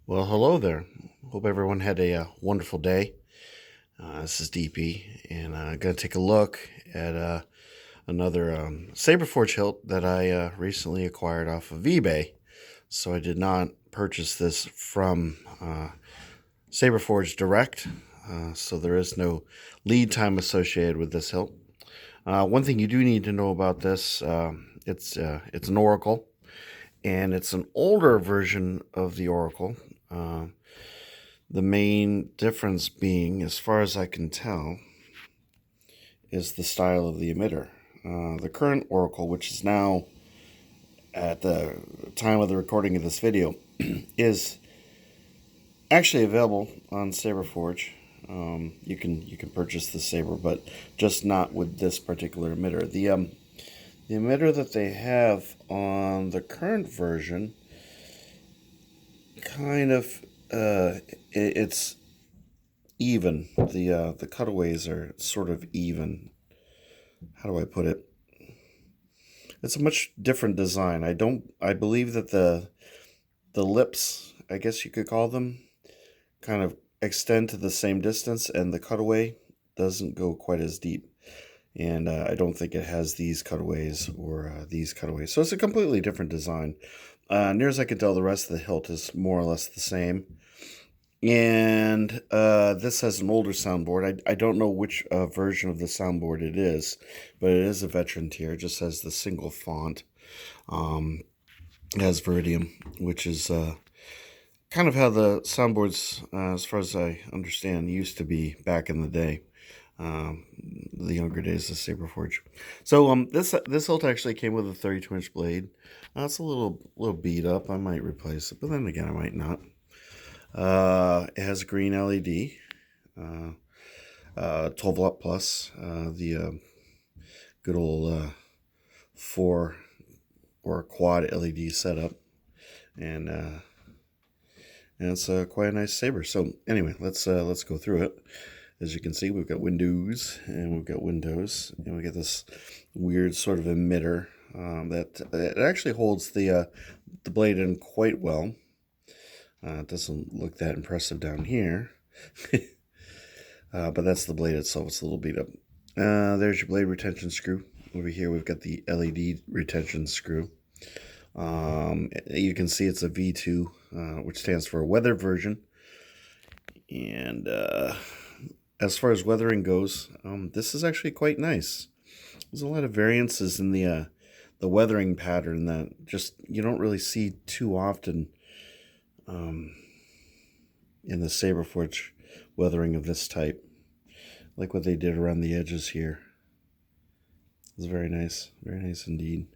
Well, hello there. Hope everyone had a wonderful day. This is DP, and I'm going to take a look at another Saberforge hilt that I recently acquired off of eBay. So I did not purchase this from Saberforge Direct, so there is no lead time associated with this hilt. One thing you do need to know about this, it's an Oracle, and it's an older version of the Oracle. The main difference being, as far as I can tell, is the style of the emitter. The current Oracle, which is now, at the time of the recording of this video, is actually available on Saberforge. You can purchase the Saber, but just not with this particular emitter. The emitter that they have on the current version kind of it's even. The cutaways are sort of even. How do I put it? It's a much different design. I believe that the lips, I guess you could call them, kind of extend to the same distance, and the cutaway doesn't go quite as deep. And I don't think it has these cutaways or these cutaways. So it's a completely different design. Near as I can tell, the rest of the hilt is more or less the same. And this has an older soundboard. I don't know which version of the soundboard it is, but it is a veteran tier. It just has the single font. It has Viridium, which is kind of how the soundboards, as far as I understand, used to be back in the day. The younger days of Saberforge. So this hilt actually came with a 32-inch blade. It's a little beat up. I might replace it, but then again, I might not. It has a green LED, 12 watt plus, the good old 4 or quad LED setup, and it's quite a nice saber. So anyway, let's go through it. As you can see, we've got windows and we've got windows, and we got this weird sort of emitter that it actually holds the blade in quite well. It doesn't look that impressive down here, but that's the blade itself. It's a little beat up. There's your blade retention screw. Over here we've got the LED retention screw. You can see it's a V2, which stands for a weather version. And as far as weathering goes, this is actually quite nice. There's a lot of variances in the weathering pattern that just you don't really see too often in the Saberforge weathering of this type. Like what they did around the edges here. It's very nice indeed.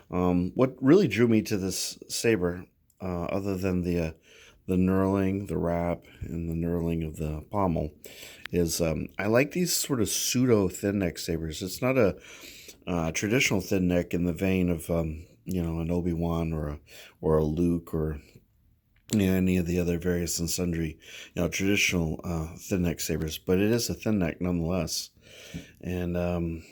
What really drew me to this saber, other than the knurling, the wrap, and the knurling of the pommel, is I like these sort of pseudo thin neck sabers. It's not a traditional thin neck in the vein of an Obi-Wan or a Luke or any of the other various and sundry traditional thin neck sabers, but it is a thin neck nonetheless. And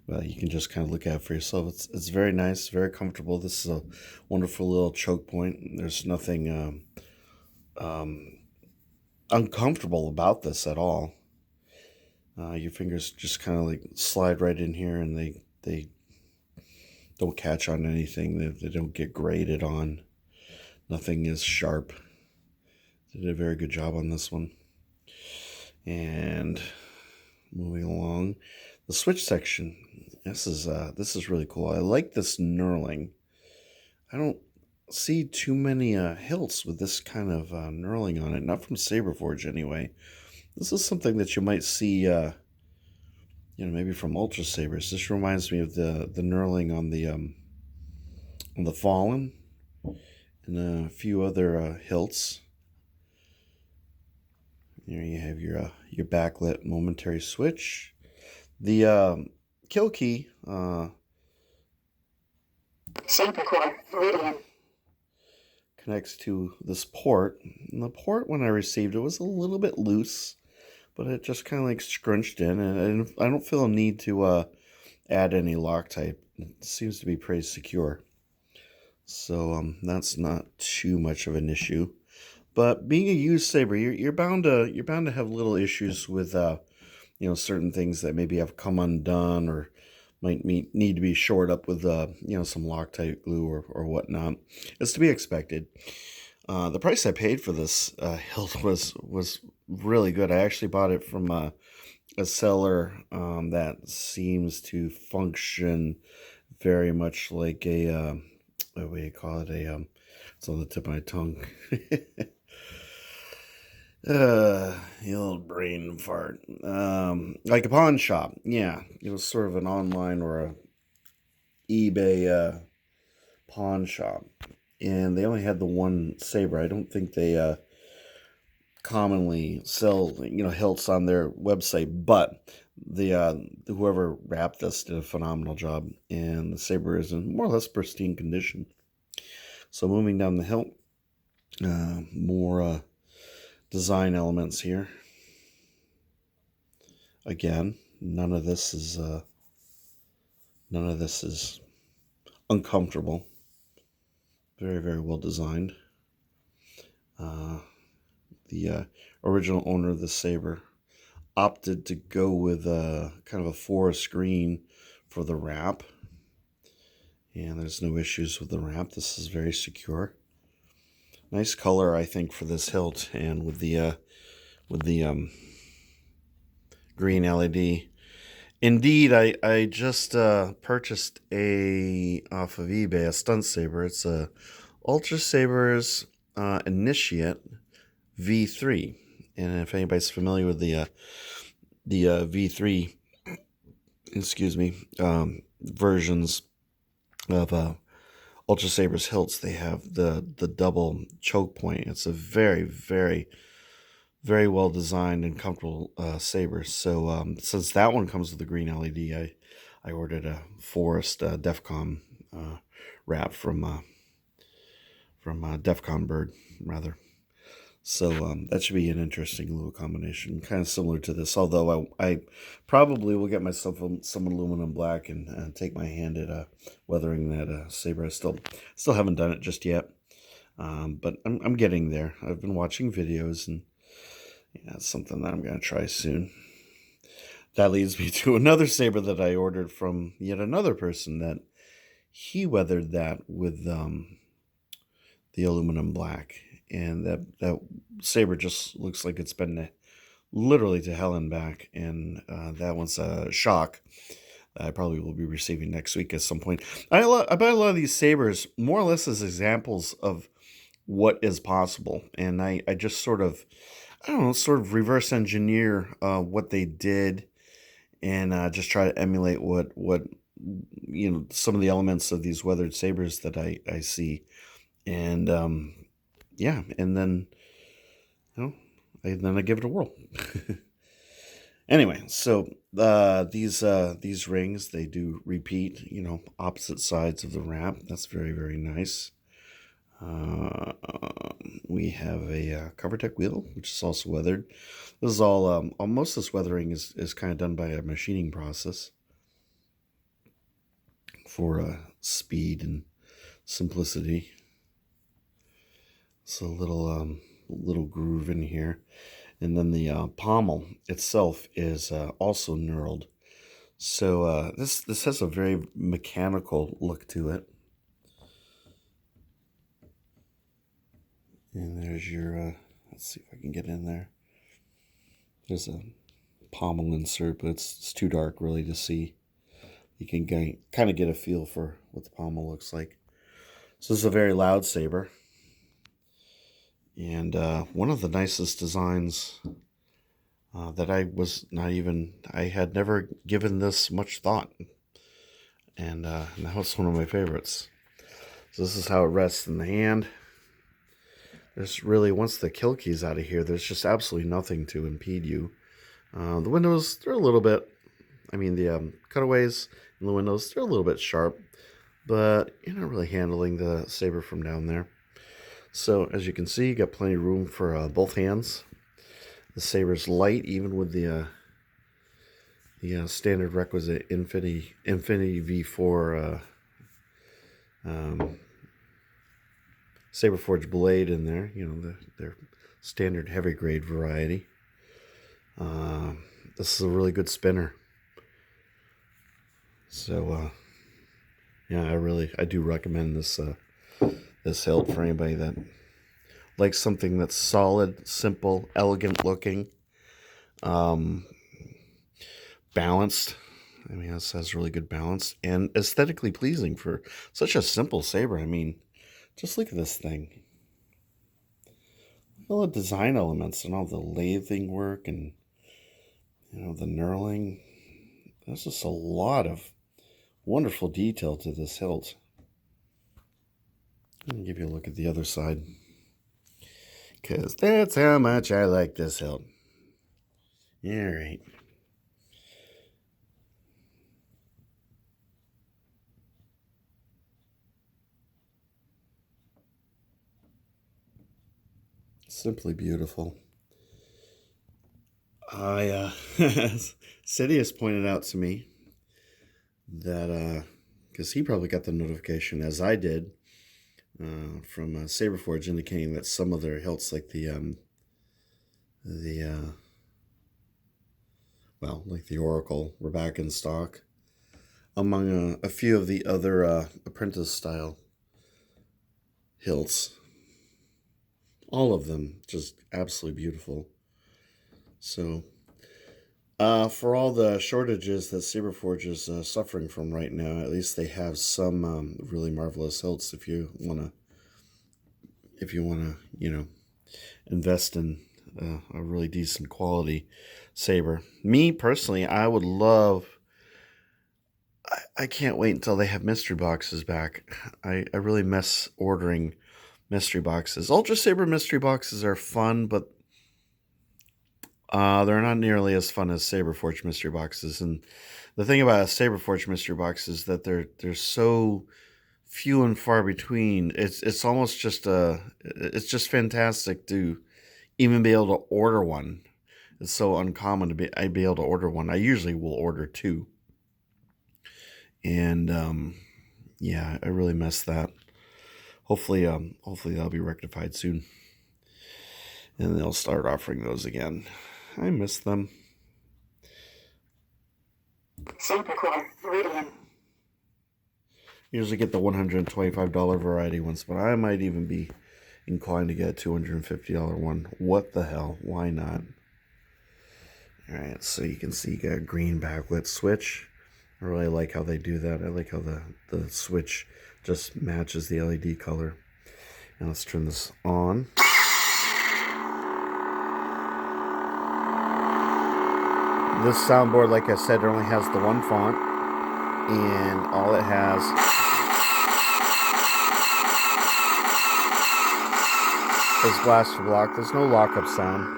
well, you can just kind of look at it for yourself. It's very nice, very comfortable. This is a wonderful little choke point. There's nothing uncomfortable about this at all. Your fingers just kind of like slide right in here, and they don't catch on anything. They don't get grated on. Nothing is sharp. They did a very good job on this one. And moving along, the switch section. This is really cool. I like this knurling. I don't see too many hilts with this kind of knurling on it. Not from Saberforge anyway. This is something that you might see, maybe from Ultra Sabers. This reminds me of the knurling on the Fallen and a few other hilts. Here you have your backlit momentary switch. The kill key Saberforge Oracle connects to this port. And the port, when I received it, was a little bit loose, but it just kind of like scrunched in, and I don't feel a need to add any Loctite. It seems to be pretty secure. So that's not too much of an issue. But being a used saber, you're bound to have little issues with certain things that maybe have come undone or might need to be shored up with some Loctite glue or whatnot. It's to be expected. The price I paid for this hilt was really good. I actually bought it from a seller that seems to function very much like what do you call it? It's on the tip of my tongue. The old brain fart. Like a pawn shop. Yeah, it was sort of an online or a eBay pawn shop, and they only had the one saber. I don't think they commonly sell hilts on their website, but the whoever wrapped this did a phenomenal job, and the saber is in more or less pristine condition. So moving down the hilt, more design elements here. Again, none of this is uncomfortable. Very, very well designed. The original owner of the saber opted to go with kind of a forest green for the wrap, and there's no issues with the wrap. This is very secure. Nice color, I think, for this hilt, and with the green LED. Indeed, I just purchased off of eBay a stunt saber. It's a Ultra Sabers Initiate V3, and if anybody's familiar with the V3, excuse me, versions of Ultra Sabers hilts, they have the double choke point. It's a very, very, very well designed and comfortable saber. So since that one comes with the green LED, I ordered a Forest Defcon wrap from Defcon Bird, rather. So that should be an interesting little combination, kind of similar to this. Although I probably will get myself some aluminum black and take my hand at weathering that saber. I still haven't done it just yet, but I'm getting there. I've been watching videos, and it's something that I'm going to try soon. That leads me to another saber that I ordered from yet another person that he weathered that with the aluminum black. And that saber just looks like it's been literally to hell and back. And that one's a shock that I probably will be receiving next week at some point. I buy a lot of these sabers more or less as examples of what is possible. And I just sort of reverse engineer what they did, and just try to emulate what some of the elements of these weathered sabers that I see. And yeah, and then I give it a whirl. Anyway, so these rings, they do repeat, opposite sides of the wrap. That's very, very nice. We have a CoverTech wheel, which is also weathered. This is all most of this weathering is kind of done by a machining process for speed and simplicity. So a little groove in here, and then the pommel itself is also knurled. So this has a very mechanical look to it. And there's your let's see if I can get in there. There's a pommel insert, but it's too dark really to see. You can kind of get a feel for what the pommel looks like. So this is a very loud saber. And one of the nicest designs that I had never given this much thought. And now it's one of my favorites. So this is how it rests in the hand. There's really, once the kill key's out of here, there's just absolutely nothing to impede you. The windows, they're a little bit, the cutaways in the windows, they're a little bit sharp. But you're not really handling the saber from down there. So as you can see, you got plenty of room for both hands. The saber's light, even with the standard requisite Infinity V4 Saberforge blade in there. Their standard heavy grade variety. This is a really good spinner. So yeah, I do recommend this this hilt for anybody that likes something that's solid, simple, elegant looking, balanced. I mean, this has really good balance and aesthetically pleasing for such a simple saber. I mean, just look at this thing. All the design elements and all the lathing work and the knurling. There's just a lot of wonderful detail to this hilt. Let me give you a look at the other side, because that's how much I like this hilt. All right. Simply beautiful. Sidious pointed out to me that, because he probably got the notification, as I did, from Saberforge, indicating that some of their hilts, like like the Oracle, were back in stock, among a few of the other Apprentice style hilts. All of them just absolutely beautiful. So, for all the shortages that Saberforge is suffering from right now, at least they have some really marvelous hilts. If you wanna, invest in a really decent quality saber. Me personally, I would love. I can't wait until they have mystery boxes back. I really miss ordering mystery boxes. Ultra Saber mystery boxes are fun, but they're not nearly as fun as Saberforge mystery boxes. And the thing about a Saberforge mystery box is that they're so few and far between. It's almost just it's just fantastic to even be able to order one. It's so uncommon I'd be able to order one. I usually will order two. And yeah, I really miss that. Hopefully that'll be rectified soon, and they'll start offering those again. I miss them. Saberforge Oracle. Usually get the $125 variety ones, but I might even be inclined to get a $250 one. What the hell? Why not? Alright, so you can see you got a green backlit switch. I really like how they do that. I like how the switch just matches the LED color. Now let's turn this on. This soundboard, like I said, only has the one font, and all it has is blaster block. There's no lockup sound.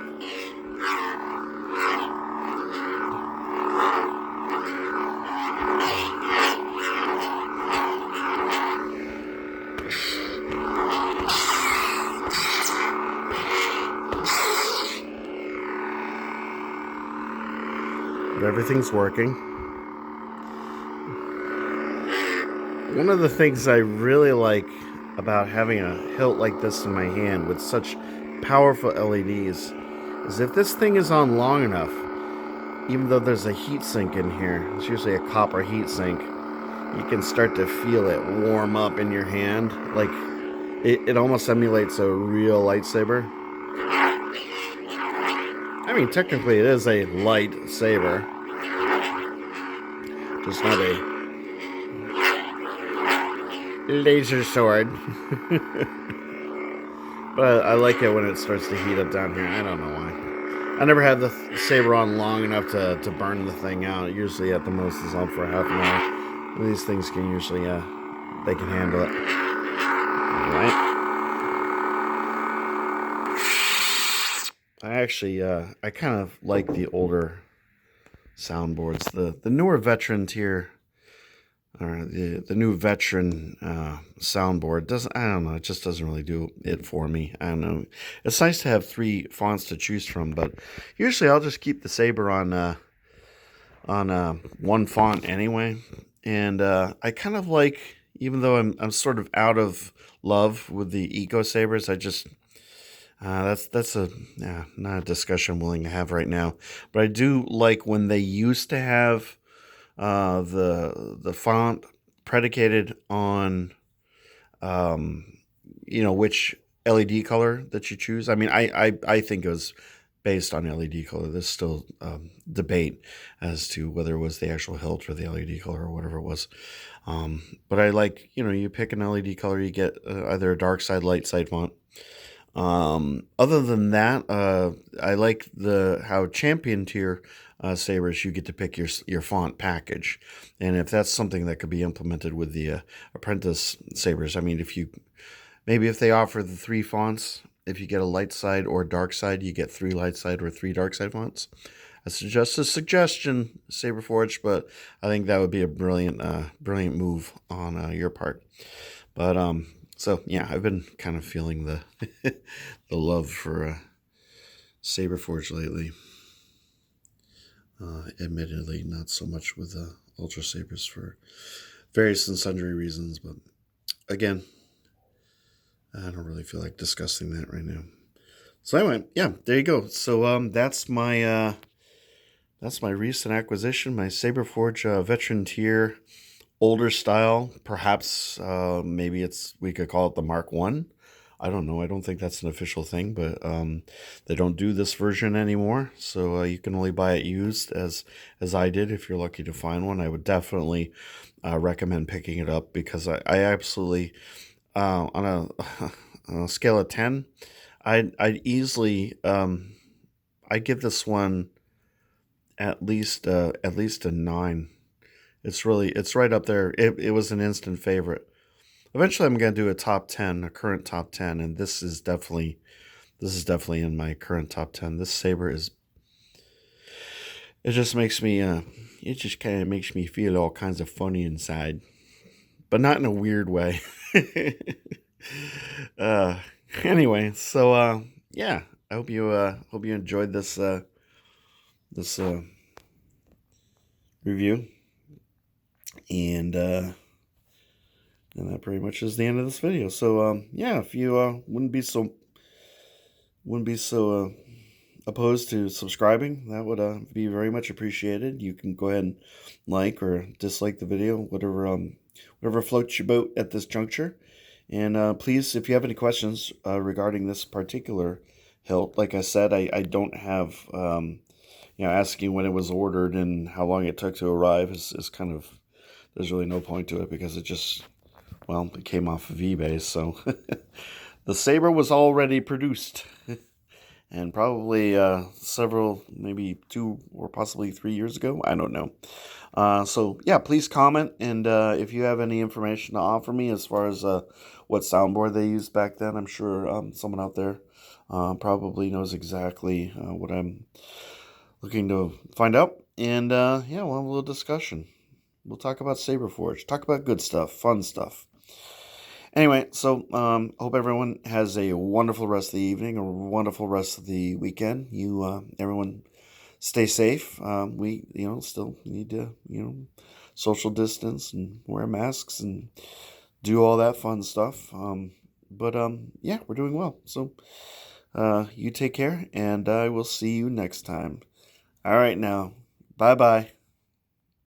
But everything's working. One of the things I really like about having a hilt like this in my hand with such powerful LEDs is if this thing is on long enough, even though there's a heat sink in here, it's usually a copper heat sink, you can start to feel it warm up in your hand. Like it almost emulates a real lightsaber. I mean, technically it is a light saber, just not a laser sword. But I like it when it starts to heat up down here. I don't know why. I never had the saber on long enough to burn the thing out. Usually at the most it's on for half an hour. These things can usually, they can handle it. Alright. I actually, I kind of like the older soundboards. The newer veteran tier, or the new veteran soundboard doesn't. I don't know. It just doesn't really do it for me. I don't know. It's nice to have 3 fonts to choose from, but usually I'll just keep the Saber on one font anyway. And I kind of like, even though I'm sort of out of love with the Eco Sabers, I just that's a not a discussion I'm willing to have right now. But I do like when they used to have the font predicated on which LED color that you choose. I mean, I think it was based on LED color. There's still debate as to whether it was the actual hilt or the LED color or whatever it was. But I like, you pick an LED color, you get either a dark side, light side font. Other than that, I like the how champion tier sabers you get to pick your font package, and if that's something that could be implemented with the apprentice sabers. I mean, if they offer the three fonts, if you get a light side or dark side, you get three light side or three dark side fonts. That's just a suggestion, Saberforge, but I think that would be a brilliant on your part. But so yeah, I've been kind of feeling the the love for Saberforge lately. Admittedly, not so much with Ultra Sabers for various and sundry reasons, but again, I don't really feel like discussing that right now. So anyway, yeah, there you go. So that's my recent acquisition, my Saberforge Veteran Tier, older style. Perhaps maybe we could call it the Mark One. I don't know. I don't think that's an official thing, but they don't do this version anymore, so you can only buy it used, as I did. If you're lucky to find one, I would definitely recommend picking it up, because I absolutely on a scale of 10, I'd easily I'd give this one at least a 9. It's right up there. It was an instant favorite. Eventually, I'm going to do a top 10, a current top 10, and this is definitely in my current top 10. This saber it just makes me it just kind of makes me feel all kinds of funny inside, but not in a weird way. uh anyway, so yeah, I hope you enjoyed this review, and that pretty much is the end of this video. So yeah, if you wouldn't be so opposed to subscribing, that would be very much appreciated. You can go ahead and like or dislike the video, whatever floats your boat at this juncture. And please, if you have any questions regarding this particular hilt, like I said, I don't have asking when it was ordered and how long it took to arrive is kind of, there's really no point to it, because it just, it came off of eBay. So the saber was already produced and probably several, maybe 2 or possibly 3 years ago. I don't know. So yeah, please comment, and if you have any information to offer me as far as what soundboard they used back then, I'm sure someone out there probably knows exactly what I'm looking to find out. And yeah, we'll have a little discussion. We'll talk about Saberforge, talk about good stuff, fun stuff. Anyway, so hope everyone has a wonderful rest of the evening, a wonderful rest of the weekend. Everyone, stay safe. We, still need to, social distance and wear masks and do all that fun stuff. But yeah, we're doing well. So you take care, and I will see you next time. All right, now, bye-bye.